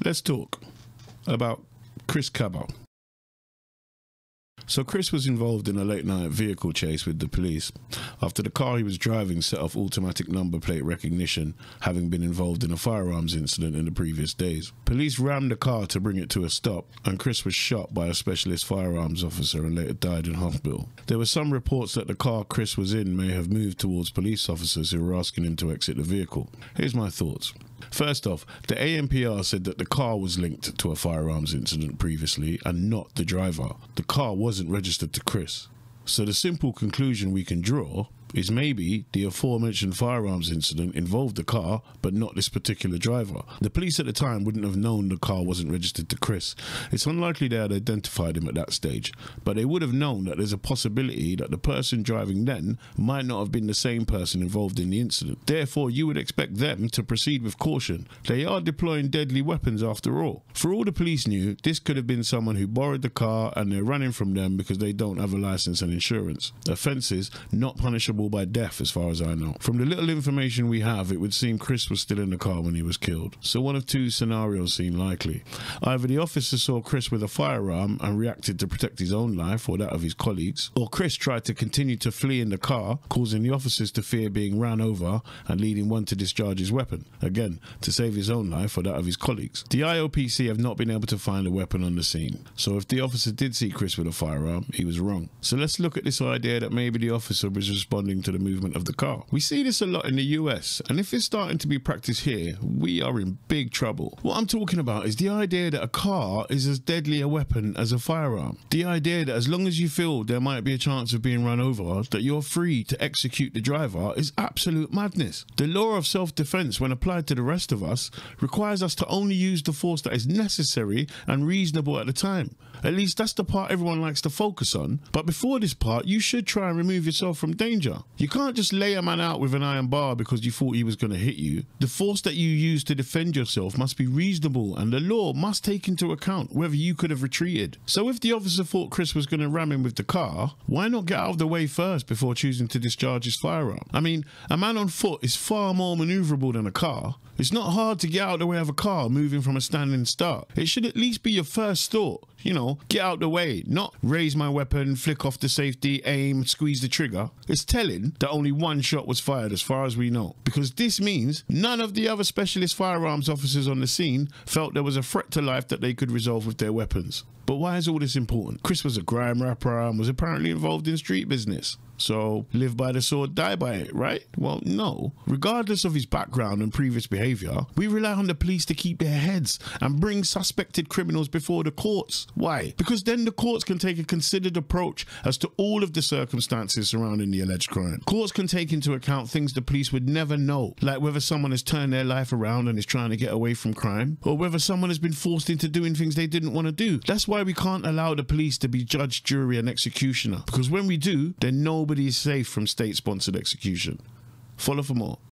let's talk about Chris Kaba. So Chris was involved in a late-night vehicle chase with the police after the car he was driving set off automatic number plate recognition, having been involved in a firearms incident in the previous days. Police rammed the car to bring it to a stop, and Chris was shot by a specialist firearms officer and later died in hospital. There were some reports that the car Chris was in may have moved towards police officers who were asking him to exit the vehicle. Here's my thoughts. First off, the ANPR said that the car was linked to a firearms incident previously and not the driver. The car wasn't registered to Chris. So the simple conclusion we can draw is maybe the aforementioned firearms incident involved the car, but not this particular driver. The police at the time wouldn't have known the car wasn't registered to Chris. It's unlikely they had identified him at that stage, but they would have known that there's a possibility that the person driving then might not have been the same person involved in the incident. Therefore, you would expect them to proceed with caution. They are deploying deadly weapons after all. For all the police knew, this could have been someone who borrowed the car and they're running from them because they don't have a license and insurance. Offences not punishable by death as far as I know. From the little information we have, it would seem Chris was still in the car when he was killed. So one of two scenarios seem likely. Either the officer saw Chris with a firearm and reacted to protect his own life or that of his colleagues, or Chris tried to continue to flee in the car, causing the officers to fear being ran over and leading one to discharge his weapon, again, to save his own life or that of his colleagues. The IOPC have not been able to find a weapon on the scene, so if the officer did see Chris with a firearm, he was wrong. So let's look at this idea that maybe the officer was responding to the movement of the car. We see this a lot in the US, and if it's starting to be practiced here, we are in big trouble. What I'm talking about is the idea that a car is as deadly a weapon as a firearm. The idea that as long as you feel there might be a chance of being run over, that you're free to execute the driver is absolute madness. The law of self-defense, when applied to the rest of us, requires us to only use the force that is necessary and reasonable at the time. At least that's the part everyone likes to focus on. But before this part, you should try and remove yourself from danger. You can't just lay a man out with an iron bar because you thought he was going to hit you. The force that you use to defend yourself must be reasonable, and the law must take into account whether you could have retreated. So if the officer thought Chris was going to ram him with the car, why not get out of the way first before choosing to discharge his firearm? I mean, a man on foot is far more maneuverable than a car. It's not hard to get out of the way of a car moving from a standing start. It should at least be your first thought. You know, get out of the way, not raise my weapon, flick off the safety, aim, squeeze the trigger. It's telling that only one shot was fired as far as we know, because this means none of the other specialist firearms officers on the scene felt there was a threat to life that they could resolve with their weapons. But why is all this important? Chris was a grime rapper and was apparently involved in street business. So, live by the sword, die by it, right? Well, no. Regardless of his background and previous behaviour, we rely on the police to keep their heads and bring suspected criminals before the courts. Why? Because then the courts can take a considered approach as to all of the circumstances surrounding the alleged crime. Courts can take into account things the police would never know, like whether someone has turned their life around and is trying to get away from crime, or whether someone has been forced into doing things they didn't want to do. That's why we can't allow the police to be judge, jury and executioner, because when we do, then nobody is safe from state-sponsored execution. Follow for more.